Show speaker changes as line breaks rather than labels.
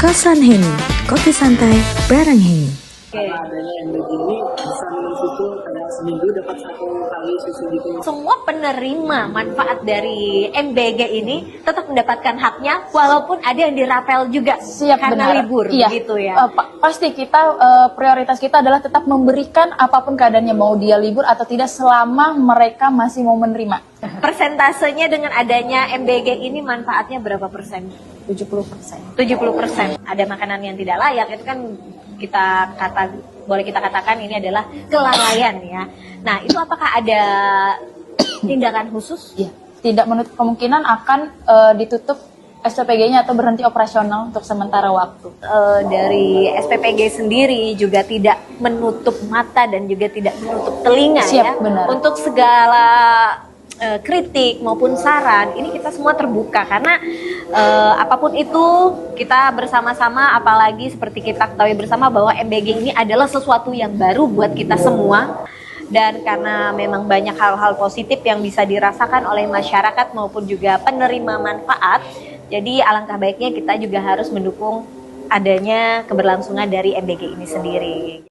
Kosan Heni, kopi santai bareng Heni.
Karena adanya MBG ini bisa minum susu kayak seminggu dapat 1 kali susu gitu.
Semua penerima manfaat dari MBG ini tetap mendapatkan haknya walaupun ada yang dirapel juga karena
benar.
libur
Iya.
gitu ya.
Pasti kita prioritas kita adalah tetap memberikan apapun keadaannya, mau dia libur atau tidak, selama mereka masih mau menerima.
Persentasenya dengan adanya MBG ini manfaatnya berapa persen?
70%.
70%. Ada makanan yang tidak layak, itu kan boleh kita katakan ini adalah kelalaian ya. Nah, itu apakah ada tindakan khusus?
Iya. Tidak menutup kemungkinan akan ditutup SPPG-nya atau berhenti operasional untuk sementara waktu.
Dari SPPG sendiri juga tidak menutup mata dan juga tidak menutup telinga.
Siap,
ya.
benar.
Untuk segala kritik maupun saran, ini kita semua terbuka karena apapun itu kita bersama-sama, apalagi seperti kita ketahui bersama bahwa MBG ini adalah sesuatu yang baru buat kita semua. Dan karena memang banyak hal-hal positif yang bisa dirasakan oleh masyarakat maupun juga penerima manfaat, jadi alangkah baiknya kita juga harus mendukung adanya keberlangsungan dari MBG ini sendiri.